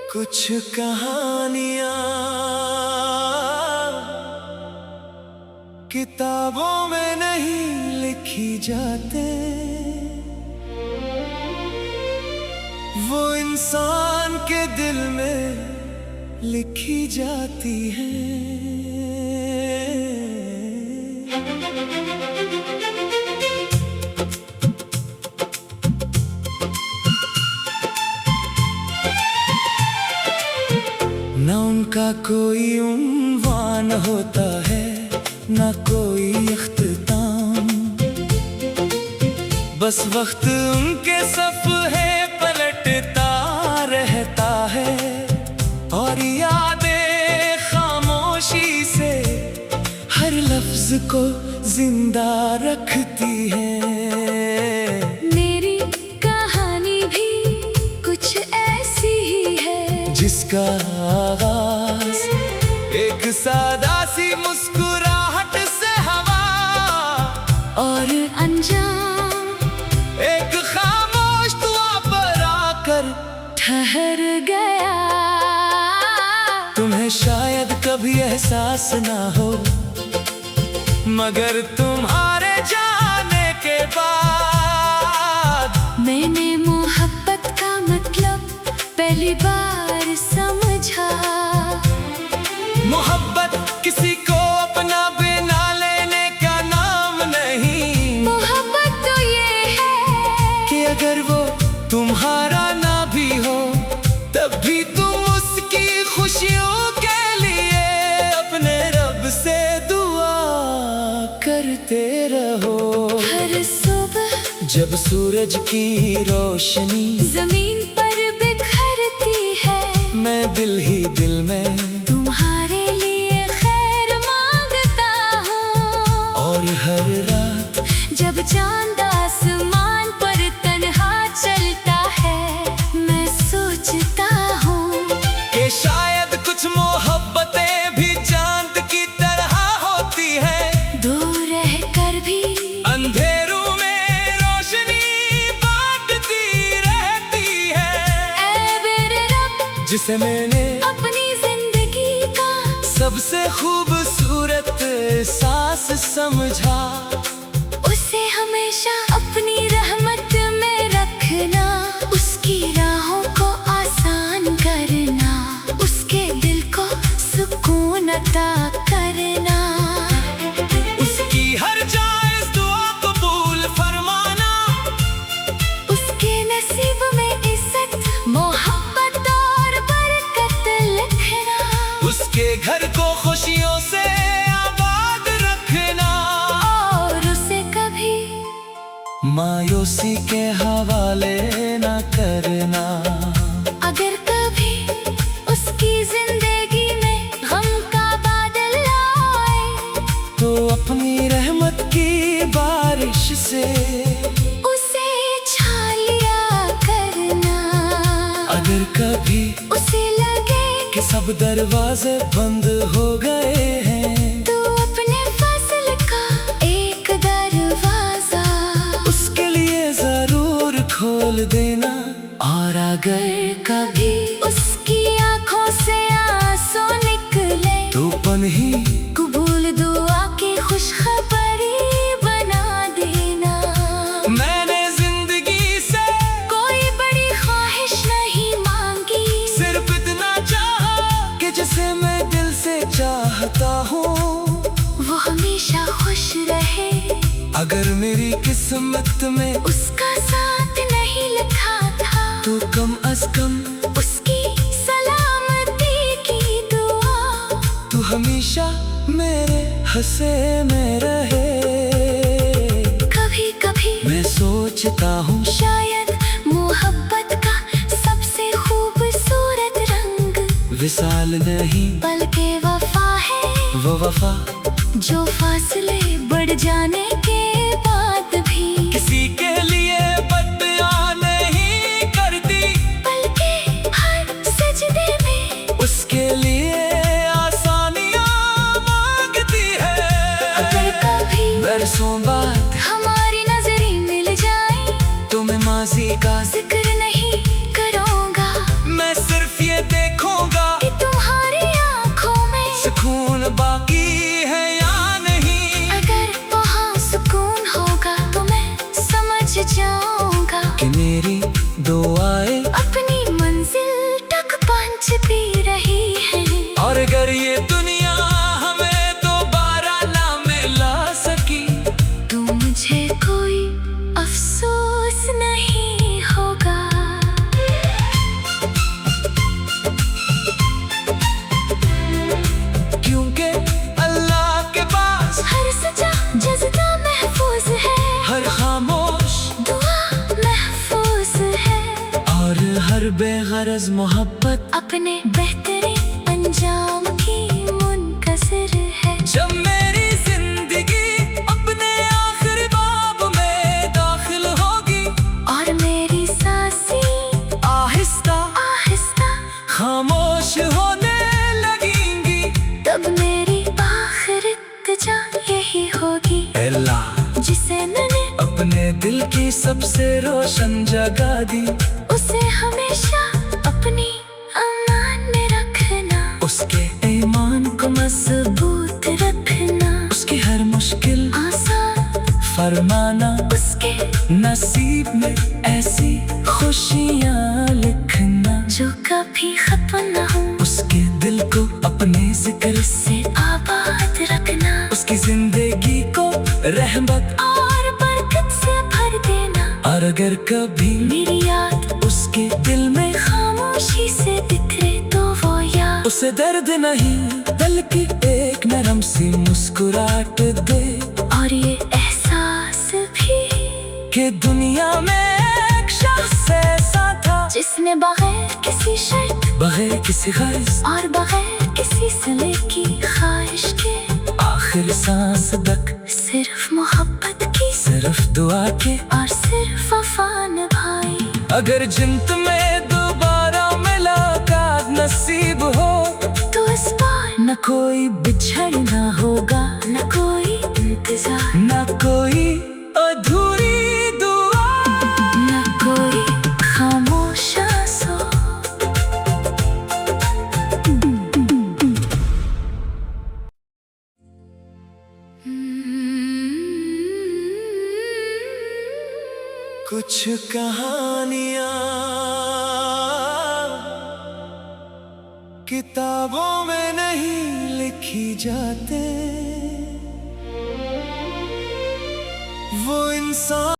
कुछ कहानियां किताबों में नहीं लिखी जाते, वो इंसान के दिल में लिखी जाती है। न उनका कोई उन्वान होता है, न कोई इख्तिताम, बस वक्त उनके सफ़हे पलटता रहता है और यादें खामोशी से हर लफ्ज को जिंदा रखती है। मेरी कहानी भी कुछ ऐसी ही है, जिसका आगाज एक सादा सी मुस्कुराहट से हवा और अंजाम एक खामोश दुआ पर आकर ठहर गया। तुम्हें शायद कभी एहसास ना हो, मगर तुम्हारे जाने के बाद मैंने मोहब्बत का मतलब पहली बार समझा। मोहब्बत किसी को अपना बिना लेने का नाम नहीं। मोहब्बत तो ये है कि अगर वो तुम्हारा ना भी हो, तब भी तुम उसकी खुशियों के लिए अपने रब से दुआ करते रहो। हर सुबह जब सूरज की रोशनी जमीन पर बिखरती है, मैं दिल ही दिल में तुम्हारे लिए खैर मांगता हूँ। और हर रात जब चांद आसमान पर तन्हा चलता है, मैं सोचता हूँ कि शायद कुछ मोहब्बतें भी चांद की तरह होती हैं, दूर रहकर भी अंधेरों में रोशनी बांटती रहती है। ऐ मेरे रब, जिसे मैंने अपनी जिंदगी का सबसे खूबसूरत एहसास समझा, उसे हमेशा अपनी रहमत में रखना, उसकी राहों को आसान करना, उसके दिल को सुकून अता करना, उसकी हर जायज़ दुआ कबूल फरमाना, उसके नसीब में इज्जत मोहब्बत और बरकत लिखना, उसके घर को खुशियों से आबाद रखना, और उसे कभी मायूसी के हवाले न करना। अगर कभी उसकी जिंदगी में गम का बादल आए, तो अपनी रहमत की बारिश से उसे छा लिया करना। अगर कभी उसे लगे कि सब दरवाजे बंद हो गए हैं, तो अपने फजल का एक दरवाजा उसके लिए जरूर खोल देना। और अगर कभी उसकी आंखों से आंसू निकले, तो पन ही कबूल दुआ की खुशखबरी बना देना। मैंने जिंदगी से कोई बड़ी ख्वाहिश नहीं मांगी, सिर्फ इतना चाहा कि जिसे मैं दिल से चाहता हूँ, वो हमेशा खुश रहे। अगर मेरी किस्मत में उसका साथ नहीं लिखा था, तो कम अज कम उसकी सलामती की दुआ तू हमेशा मेरे हंसे में रहे। कभी कभी मैं सोचता हूँ शायद मोहब्बत का सबसे खूबसूरत रंग विसाल नहीं बल्कि वफा है, वो वफा जो फासले बढ़ जाने के बाद भी किसी के लिए बददुआ नहीं करती, बल्कि हर सजदे में उसके लिए आसानियाँ मांगती है। अगर कभी बरसों बाद हमारी नजरें मिल जाए, तो मैं माजी का जिक्र नहीं करूँगा, मैं सिर्फ ये देखूंगा कि तुम्हारी आँखों में सुकून बाकी है या नहीं। अगर वहाँ सुकून होगा तो मैं समझ जाऊँगा कि मेरी दुआएं अपनी मंजिल तक पहुँचती रही है। और अगर ये दुनिया हमें दोबारा ना मिला सकी तो मुझे कोई अफसोस नहीं होगा। क्योंकि अल्लाह के पास हर सजा जज़्बा महफूज है, हर खामोश दुआ महफूज है, और हर बेगरज मोहब्बत अपने बेहतरीन अंजाम की मुनकसिर है। जब मेरी जिंदगी अपने आखिरी बाब में दाखिल होगी और मेरी सांसें आहिस्ता आहिस्ता खामोश होने लगेंगी, तब मेरी आखिर इल्तिजा यही होगी, अल्लाह जिसे मैंने अपने दिल की सबसे रोशन जगह दी, उसे हमेशा अपनी अमान में रखना, उसके ईमान को मजबूत रखना, उसकी हर मुश्किल आसान फरमाना, उसके नसीब में ऐसी खुशियाँ लिखना जो कभी खत्म न हो, उसके दिल को अपने जिक्र से से आबाद रखना, उसकी जिंदगी को रहमत और बरकत से भर देना। और अगर कभी मेरी याद उसके दिल में खामोशी से बिखरे तो वो याद उसे दर्द नहीं बल्कि एक नरम सी मुस्कुराहट दे, और ये एहसास भी कि दुनिया में एक शख्स ऐसा था जिसने बगैर किसी शर्त बगैर किसी गर्ज और बगैर किसी सिले की ख्वाहिश के आखिर सांस तक सिर्फ मोहब्बत की सिर्फ दुआ के और सिर्फ वफा निभाई। अगर जिंद में दोबारा मुलाकात नसीब हो तो इस बार न कोई बिछड़ना होगा, न कोई इंतजार, न कोई अधूरी दुआ, न कोई खामोश आंसू। कुछ कहानियाँ किताबों में नहीं लिखी जाते, वो इंसान